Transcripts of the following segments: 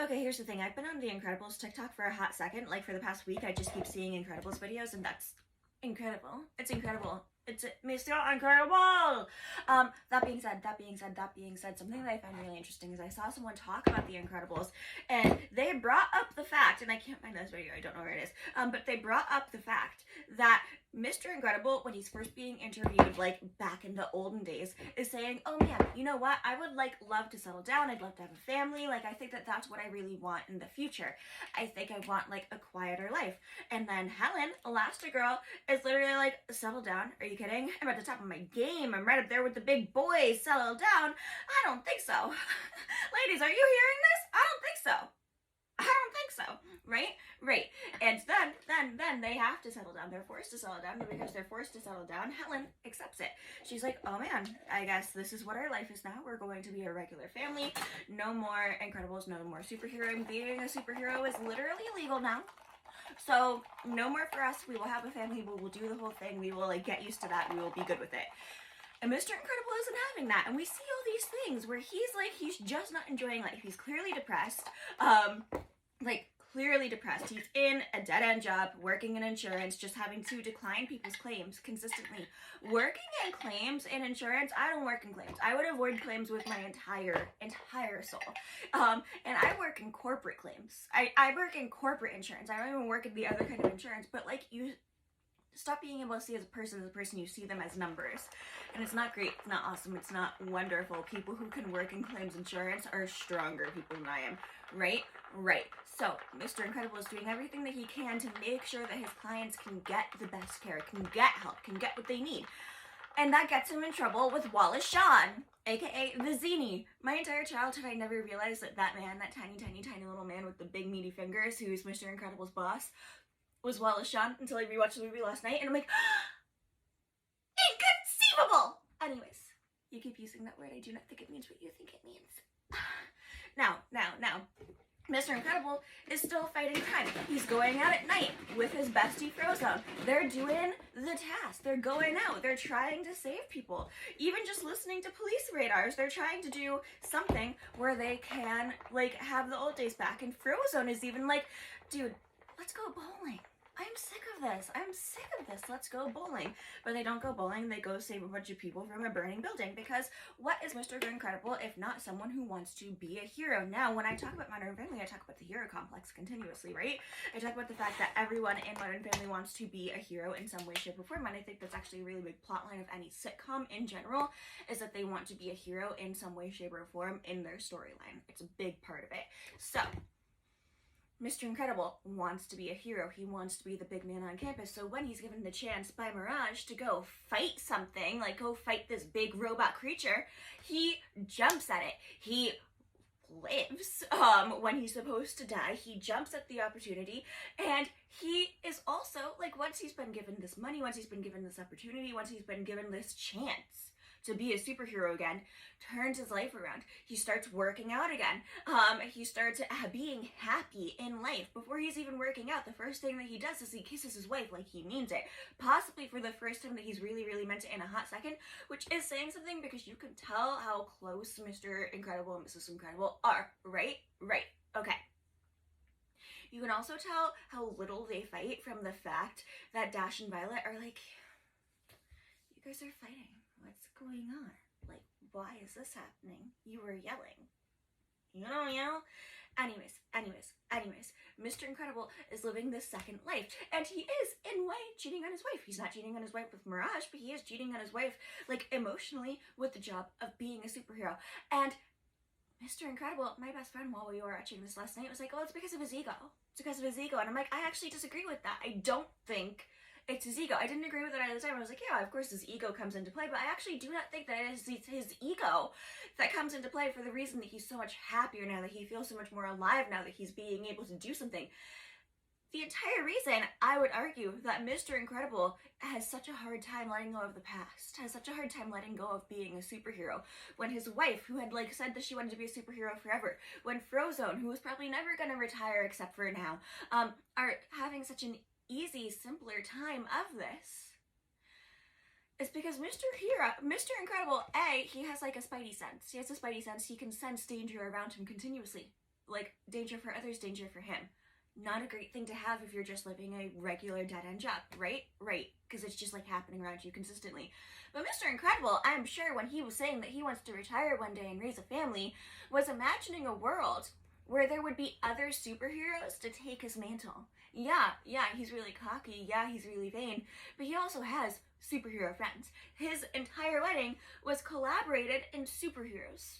Okay, here's the thing. I've been on the Incredibles TikTok for a hot second. Like, for the past week, I just keep seeing Incredibles videos, and that's incredible. It's incredible. It's Mr. Incredible! That being said, something that I find really interesting is I saw someone talk about the Incredibles, and they brought up the fact, and I can't find this video, I don't know where it is, but they brought up the fact that Mr. Incredible, when he's first being interviewed, like, back in the olden days, is saying, oh man, you know what, I would, like, love to settle down, I'd love to have a family, like, I think that that's what I really want in the future. I think I want, like, a quieter life. And then Helen, Elastigirl, is literally like, settle down, are you kidding? I'm at the top of my game, I'm right up there with the big boys, settle down. I don't think so. Ladies, are you hearing this? I don't think so. I don't think so, right? Right. And then they have to settle down. They're forced to settle down, and because they're forced to settle down, Helen accepts it. She's like, oh man, I guess this is what our life is now. We're going to be a regular family. No more Incredibles, no more superhero. Being a superhero is literally illegal now. So no more for us. We will have a family. We will do the whole thing. We will, like, get used to that. We will be good with it. And Mr. Incredible isn't having that. And we see all these things where he's just not enjoying life. He's clearly depressed. Clearly depressed. He's in a dead-end job, working in insurance, just having to decline people's claims consistently. Working in claims and insurance, I don't work in claims. I would avoid claims with my entire soul. And I work in corporate claims. I work in corporate insurance. I don't even work in the other kind of insurance, but, like, you stop being able to see as a person, you see them as numbers. And it's not great, it's not awesome, it's not wonderful. People who can work in claims insurance are stronger people than I am, right? Right. So, Mr. Incredible is doing everything that he can to make sure that his clients can get the best care, can get help, can get what they need. And that gets him in trouble with Wallace Shawn, aka the Zini. My entire childhood, I never realized that man, that tiny little man with the big meaty fingers, who's Mr. Incredible's boss, was Wallace Shawn, until I rewatched the movie last night, and I'm like, inconceivable! Anyways, you keep using that word. I do not think it means what you think it means. Now, Mr. Incredible is still fighting crime. He's going out at night with his bestie Frozone. They're doing the task. They're going out. They're trying to save people. Even just listening to police radars, they're trying to do something where they can, like, have the old days back. And Frozone is even like, dude, let's go bowling. I'm sick of this. Let's go bowling. But they don't go bowling. They go save a bunch of people from a burning building. Because what is Mr. Incredible if not someone who wants to be a hero? Now, when I talk about Modern Family, I talk about the hero complex continuously, right? I talk about the fact that everyone in Modern Family wants to be a hero in some way, shape, or form. And I think that's actually a really big plot line of any sitcom in general, is that they want to be a hero in some way, shape, or form in their storyline. It's a big part of it. So, Mr. Incredible wants to be a hero. He wants to be the big man on campus. So when he's given the chance by Mirage to go fight something, like go fight this big robot creature, he jumps at it. He lives when he's supposed to die. He jumps at the opportunity, and he is also, like, once he's been given this money, once he's been given this opportunity, once he's been given this chance to be a superhero again, turns his life around. He starts working out again. He starts being happy in life. Before he's even working out, the first thing that he does is he kisses his wife like he means it. Possibly for the first time that he's really meant it in a hot second, which is saying something because you can tell how close Mr. Incredible and Mrs. Incredible are, right? Right. Okay. You can also tell how little they fight from the fact that Dash and Violet are like, you guys are fighting. What's going on? Like, why is this happening? You were yelling. You don't yell? Anyways, Mr. Incredible is living this second life, and he is, in a way, cheating on his wife. He's not cheating on his wife with Mirage, but he is cheating on his wife, like, emotionally, with the job of being a superhero. And Mr. Incredible, my best friend, while we were watching this last night, was like, oh, it's because of his ego. It's because of his ego. And I'm like, I actually disagree with that. I don't think it's his ego. I didn't agree with it at the time. I was like, yeah, of course his ego comes into play, but I actually do not think that it is his ego that comes into play for the reason that he's so much happier now, that he feels so much more alive now, that he's being able to do something. The entire reason, I would argue, that Mr. Incredible has such a hard time letting go of the past, has such a hard time letting go of being a superhero, when his wife, who had, like, said that she wanted to be a superhero forever, when Frozone, who was probably never going to retire except for now, are having such an easy, simpler time of this, is because Mr. Incredible, A, he has, like, a spidey sense. He has a spidey sense. He can sense danger around him continuously. like, danger for others, danger for him. Not a great thing to have if you're just living a regular dead-end job, right? Right, because it's just like happening around you consistently. But Mr. Incredible, I'm sure when he was saying that he wants to retire one day and raise a family, was imagining a world where there would be other superheroes to take his mantle. Yeah, he's really cocky, yeah, he's really vain, but he also has superhero friends. His entire wedding was collaborated in superheroes.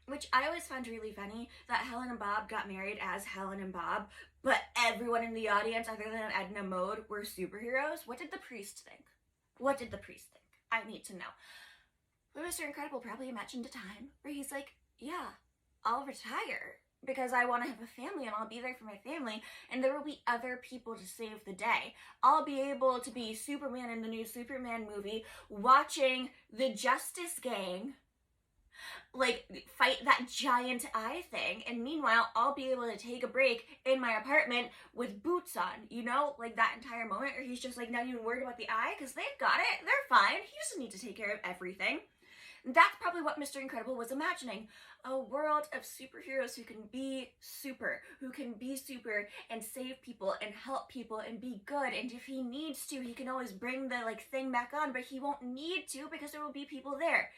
Which I always found really funny, that Helen and Bob got married as Helen and Bob, but everyone in the audience other than Edna Mode were superheroes. What did the priest think? What did the priest think? I need to know. But Mr. Incredible probably imagined a time where he's like, yeah, I'll retire because I want to have a family and I'll be there for my family and there will be other people to save the day. I'll be able to be Superman in the new Superman movie, watching the Justice Gang like fight that giant eye thing, and meanwhile I'll be able to take a break in my apartment with boots on, you know, like that entire moment where he's just like not even worried about the eye because they've got it, they're fine, he doesn't need to take care of everything. That's probably what Mr. Incredible was imagining. A world of superheroes who can be super and save people and help people and be good, and if he needs to he can always bring the like thing back on, but he won't need to because there will be people there.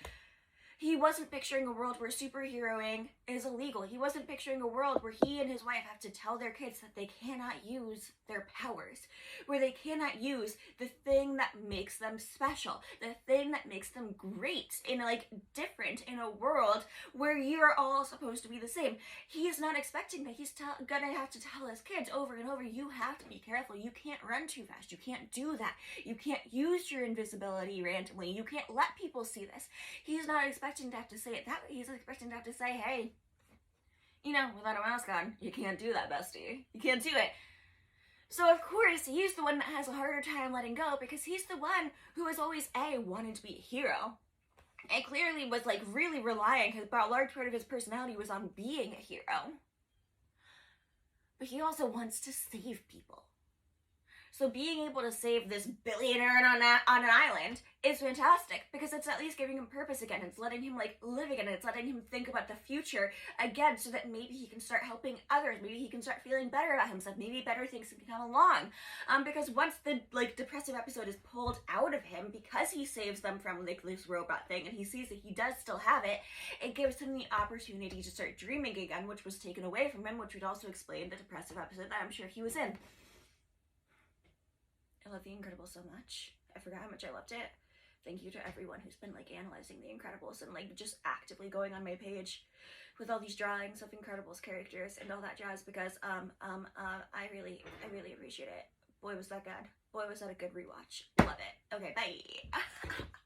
He wasn't picturing a world where superheroing is illegal. He wasn't picturing a world where he and his wife have to tell their kids that they cannot use their powers, where they cannot use the thing that makes them special, the thing that makes them great and like different in a world where you're all supposed to be the same. He's not expecting that. He's gonna have to tell his kids over and over, you have to be careful. You can't run too fast. You can't do that. You can't use your invisibility randomly. You can't let people see this. He's not expecting to have to say it that way. He's expecting to have to say, hey, you know, without a mask on, you can't do that, bestie. You can't do it. So of course, he's the one that has a harder time letting go because he's the one who has always, wanted to be a hero. And clearly was like really relying, because a large part of his personality was on being a hero. But he also wants to save people. So being able to save this billionaire on an island is fantastic because it's at least giving him purpose again. It's letting him like live again. It's letting him think about the future again so that maybe he can start helping others. Maybe he can start feeling better about himself. Maybe better things can come along. Because once the like depressive episode is pulled out of him because he saves them from like this robot thing and he sees that he does still have it, it gives him the opportunity to start dreaming again, which was taken away from him, which would also explain the depressive episode that I'm sure he was in. I love The Incredibles so much. I forgot how much I loved it. Thank you to everyone who's been like analyzing The Incredibles and like just actively going on my page with all these drawings of Incredibles characters and all that jazz because I really appreciate it. Boy was that good. Boy was that a good rewatch. Love it. Okay, bye.